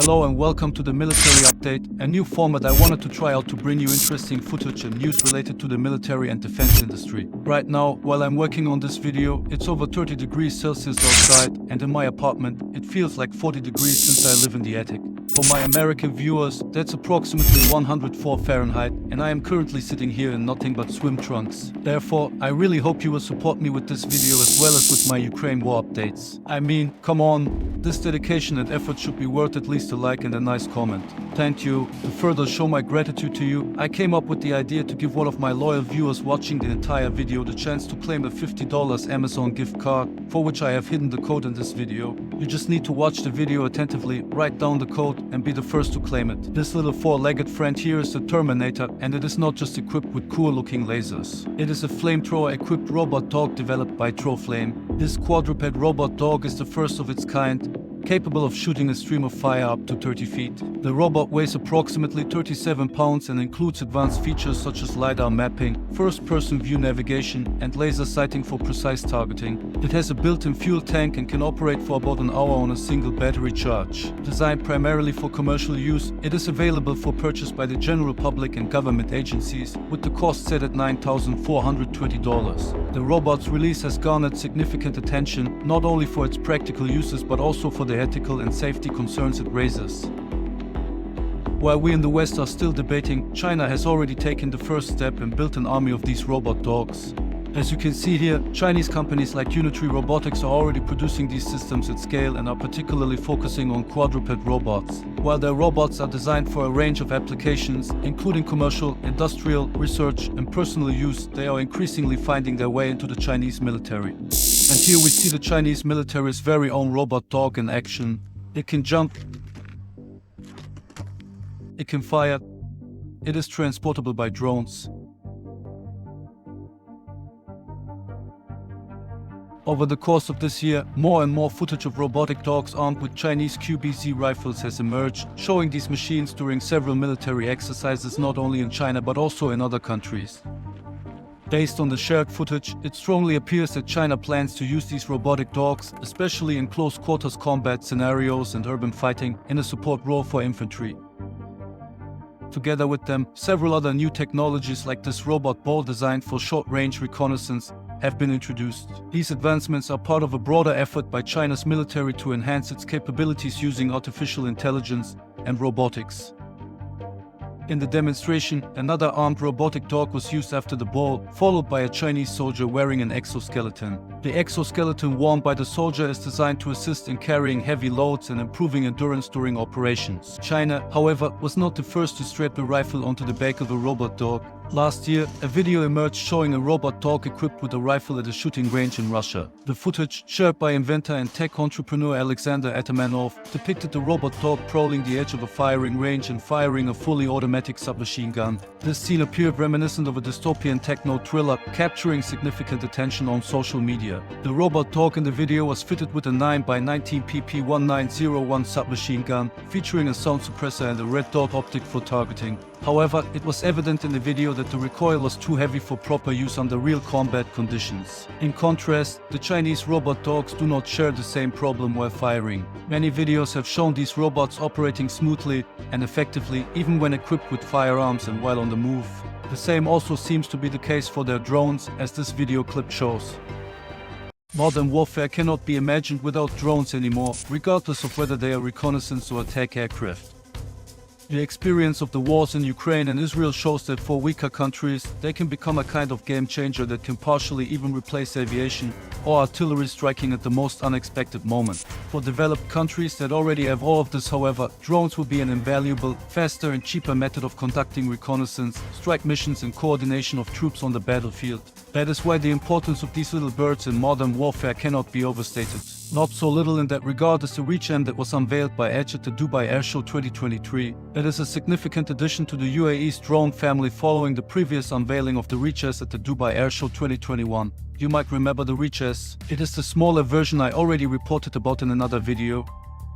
Hello and welcome to the military update, a new format I wanted to try out to bring you interesting footage and news related to the military and defense industry. Right now, while I'm working on this video, it's over 30 degrees Celsius outside, and in my apartment, it feels like 40 degrees since I live in the attic. For my American viewers, that's approximately 104 Fahrenheit, and I am currently sitting here in nothing but swim trunks. Therefore, I really hope you will support me with this video as well as with my Ukraine war updates. I mean, come on, this dedication and effort should be worth at least a like and a nice comment. Thank you. To further show my gratitude to you, I came up with the idea to give one of my loyal viewers watching the entire video the chance to claim a $50 Amazon gift card, for which I have hidden the code in this video. You just need to watch the video attentively, write down the code, and be the first to claim it. This little four-legged friend here is the Terminator, and it is not just equipped with cool-looking lasers. It is a flamethrower-equipped robot dog developed by Flame. This quadruped robot dog is the first of its kind, capable of shooting a stream of fire up to 30 feet. The robot weighs approximately 37 pounds and includes advanced features such as LiDAR mapping, first-person view navigation, and laser sighting for precise targeting. It has a built-in fuel tank and can operate for about an hour on a single battery charge. Designed primarily for commercial use, it is available for purchase by the general public and government agencies, with the cost set at $9,420. The robot's release has garnered significant attention, not only for its practical uses but also for the ethical and safety concerns it raises. While we in the West are still debating, China has already taken the first step and built an army of these robot dogs. As you can see here, Chinese companies like Unitary Robotics are already producing these systems at scale and are particularly focusing on quadruped robots. While their robots are designed for a range of applications, including commercial, industrial, research, and personal use, they are increasingly finding their way into the Chinese military. And here we see the Chinese military's very own robot dog in action. It can jump, it can fire, it is transportable by drones. Over the course of this year, more and more footage of robotic dogs armed with Chinese QBZ rifles has emerged, showing these machines during several military exercises not only in China but also in other countries. Based on the shared footage, it strongly appears that China plans to use these robotic dogs, especially in close quarters combat scenarios and urban fighting, in a support role for infantry. Together with them, several other new technologies like this robot ball designed for short-range reconnaissance have been introduced. These advancements are part of a broader effort by China's military to enhance its capabilities using artificial intelligence and robotics. In the demonstration, another armed robotic dog was used after the ball, followed by a Chinese soldier wearing an exoskeleton. The exoskeleton worn by the soldier is designed to assist in carrying heavy loads and improving endurance during operations. China, however, was not the first to strap the rifle onto the back of a robot dog. Last year, a video emerged showing a robot dog equipped with a rifle at a shooting range in Russia. The footage, shared by inventor and tech entrepreneur Alexander Atamanov, depicted the robot dog prowling the edge of a firing range and firing a fully automatic submachine gun. This scene appeared reminiscent of a dystopian techno thriller, capturing significant attention on social media. The robot dog in the video was fitted with a 9x19 pp 1901 submachine gun, featuring a sound suppressor and a red dot optic for targeting. However, it was evident in the video that the recoil was too heavy for proper use under real combat conditions. In contrast, the Chinese robot dogs do not share the same problem while firing. Many videos have shown these robots operating smoothly and effectively even when equipped with firearms and while on the move. The same also seems to be the case for their drones, as this video clip shows. Modern warfare cannot be imagined without drones anymore, regardless of whether they are reconnaissance or attack aircraft. The experience of the wars in Ukraine and Israel shows that for weaker countries, they can become a kind of game changer that can partially even replace aviation or artillery striking at the most unexpected moment. For developed countries that already have all of this, however, drones will be an invaluable, faster and cheaper method of conducting reconnaissance, strike missions and coordination of troops on the battlefield. That is why the importance of these little birds in modern warfare cannot be overstated. Not so little in that regard is the Reach-M that was unveiled by Edge at the Dubai Airshow 2023. It is a significant addition to the UAE's drone family following the previous unveiling of the Reach-S at the Dubai Airshow 2021. You might remember the Reach-S. It is the smaller version I already reported about in another video.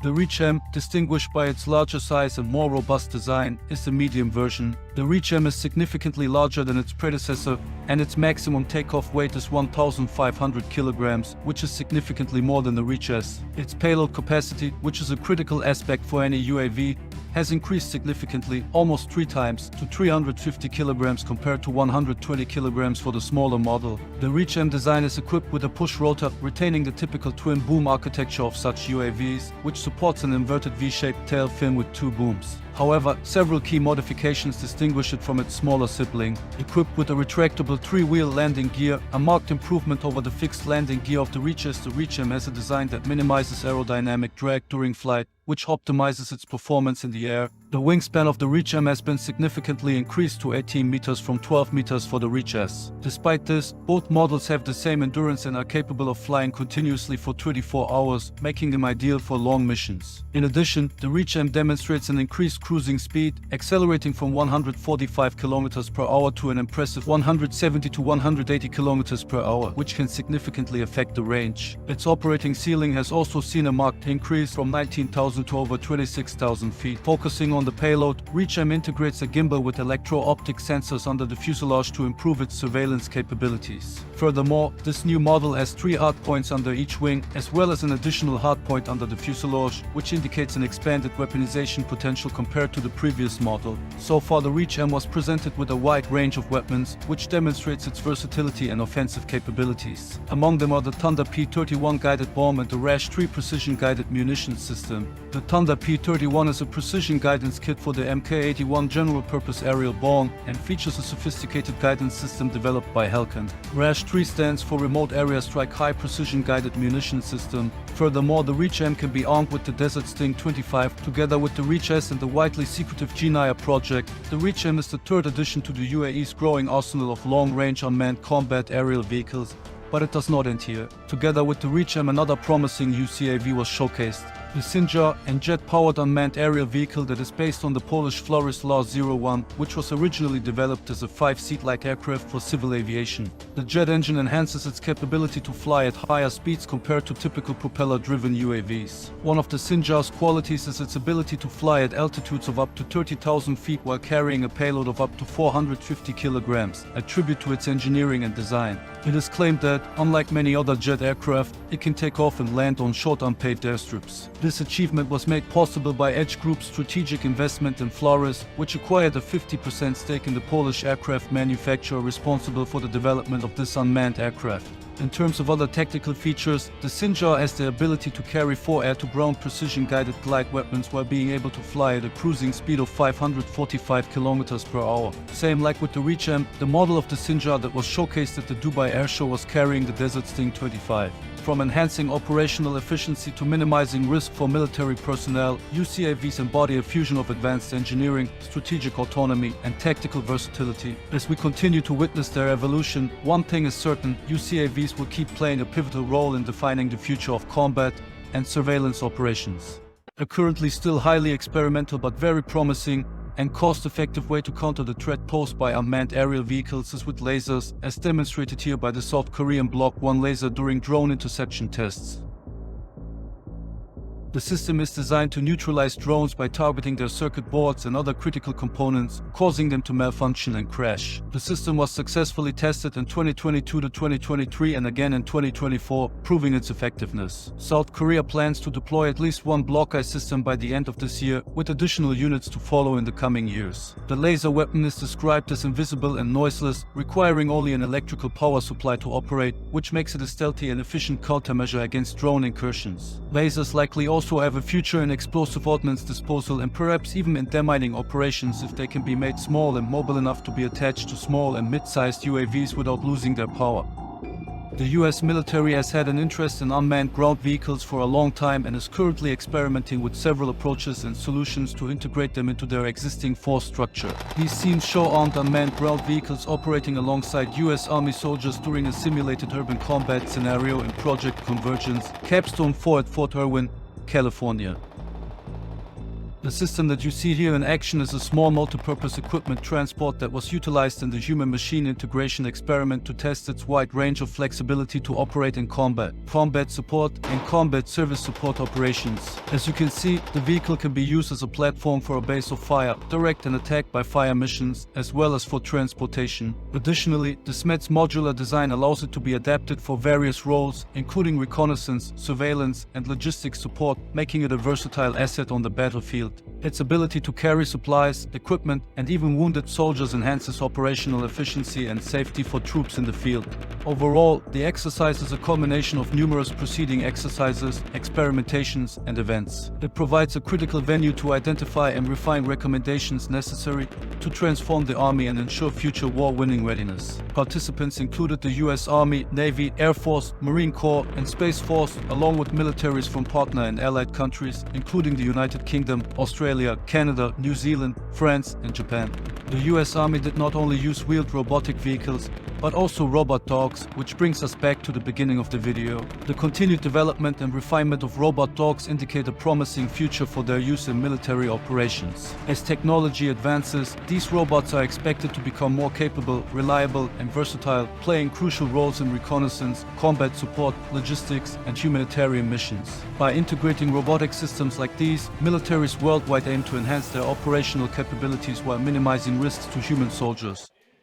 The Reach-M, distinguished by its larger size and more robust design, is the medium version. The Reach-M is significantly larger than its predecessor, and its maximum takeoff weight is 1,500 kilograms, which is significantly more than the Reach-S. Its payload capacity, which is a critical aspect for any UAV, has increased significantly, almost 3 times, to 350 kilograms compared to 120 kilograms for the smaller model. The Reach-M design is equipped with a push rotor, retaining the typical twin boom architecture of such UAVs, which supports an inverted V-shaped tail fin with 2 booms. However, several key modifications distinguish it from its smaller sibling. Equipped with a retractable 3-wheel landing gear, a marked improvement over the fixed landing gear of the Reach-S, the Reach-M has a design that minimizes aerodynamic drag during flight, which optimizes its performance in the air. The wingspan of the Reach-M has been significantly increased to 18 meters from 12 meters for the Reach-S. Despite this, both models have the same endurance and are capable of flying continuously for 24 hours, making them ideal for long missions. In addition, the Reach-M demonstrates an increased cruising speed, accelerating from 145 km per hour to an impressive 170 to 180 km per hour, which can significantly affect the range. Its operating ceiling has also seen a marked increase from 19,000 to over 26,000 feet. Focusing on the payload, Reach-M integrates a gimbal with electro-optic sensors under the fuselage to improve its surveillance capabilities. Furthermore, this new model has 3 hardpoints under each wing, as well as an additional hardpoint under the fuselage, which indicates an expanded weaponization potential compared to the previous model. So far, the Reach-M was presented with a wide range of weapons, which demonstrates its versatility and offensive capabilities. Among them are the Thunder P-31 guided bomb and the RASH-3 precision-guided munitions system. The Thunder P-31 is a precision guidance kit for the Mk-81 general-purpose aerial bomb and features a sophisticated guidance system developed by Helkan. RASH-3 stands for Remote Area Strike High Precision Guided Munition System. Furthermore, the Reach-M can be armed with the Desert Sting 25, together with the Reach-S and the widely secretive GNIA project. The Reach-M is the 3rd addition to the UAE's growing arsenal of long-range unmanned combat aerial vehicles. But it does not end here. Together with the Reach-M, another promising UCAV was showcased. The Sinjar, and jet-powered unmanned aerial vehicle that is based on the Polish Floris La-01, which was originally developed as a 5-seat light aircraft for civil aviation. The jet engine enhances its capability to fly at higher speeds compared to typical propeller-driven UAVs. One of the Sinjar's qualities is its ability to fly at altitudes of up to 30,000 feet while carrying a payload of up to 450 kilograms, a tribute to its engineering and design. It is claimed that, unlike many other jet aircraft, it can take off and land on short unpaved airstrips. This achievement was made possible by Edge Group's strategic investment in Floris, which acquired a 50% stake in the Polish aircraft manufacturer responsible for the development of this unmanned aircraft. In terms of other technical features, the Sinjar has the ability to carry 4 air-to-ground precision-guided glide weapons while being able to fly at a cruising speed of 545 km per hour. Same like with the Reach-M, the model of the Sinjar that was showcased at the Dubai Air Show was carrying the Desert Sting 25. From enhancing operational efficiency to minimizing risk for military personnel, UCAVs embody a fusion of advanced engineering, strategic autonomy, and tactical versatility. As we continue to witness their evolution, one thing is certain: UCAVs will keep playing a pivotal role in defining the future of combat and surveillance operations. A currently still highly experimental but very promising and cost-effective way to counter the threat posed by unmanned aerial vehicles is with lasers, as demonstrated here by the South Korean Block 1 laser during drone interception tests. The system is designed to neutralize drones by targeting their circuit boards and other critical components, causing them to malfunction and crash. The system was successfully tested in 2022 to 2023 and again in 2024, proving its effectiveness. South Korea plans to deploy at least one Block I system by the end of this year, with additional units to follow in the coming years. The laser weapon is described as invisible and noiseless, requiring only an electrical power supply to operate, which makes it a stealthy and efficient countermeasure against drone incursions. Lasers likely also have a future in explosive ordnance disposal and perhaps even in demining operations if they can be made small and mobile enough to be attached to small and mid-sized UAVs without losing their power. The US military has had an interest in unmanned ground vehicles for a long time and is currently experimenting with several approaches and solutions to integrate them into their existing force structure. These scenes show armed unmanned ground vehicles operating alongside US Army soldiers during a simulated urban combat scenario in Project Convergence, Capstone 4 at Fort Irwin, California. The system that you see here in action is a small multipurpose equipment transport that was utilized in the human-machine integration experiment to test its wide range of flexibility to operate in combat support, and combat service support operations. As you can see, the vehicle can be used as a platform for a base of fire, direct and attack by fire missions, as well as for transportation. Additionally, the SMET's modular design allows it to be adapted for various roles, including reconnaissance, surveillance, and logistics support, making it a versatile asset on the battlefield. Its ability to carry supplies, equipment, and even wounded soldiers enhances operational efficiency and safety for troops in the field. Overall, the exercise is a culmination of numerous preceding exercises, experimentations, and events. It provides a critical venue to identify and refine recommendations necessary to transform the Army and ensure future war-winning readiness. Participants included the US Army, Navy, Air Force, Marine Corps, and Space Force, along with militaries from partner and allied countries, including the United Kingdom, Australia, Canada, New Zealand, France, and Japan. The US Army did not only use wheeled robotic vehicles, but also robot dogs, which brings us back to the beginning of the video. The continued development and refinement of robot dogs indicate a promising future for their use in military operations. As technology advances, these robots are expected to become more capable, reliable, and versatile, playing crucial roles in reconnaissance, combat support, logistics, and humanitarian missions. By integrating robotic systems like these, militaries worldwide aim to enhance their operational capabilities while minimizing risks to human soldiers.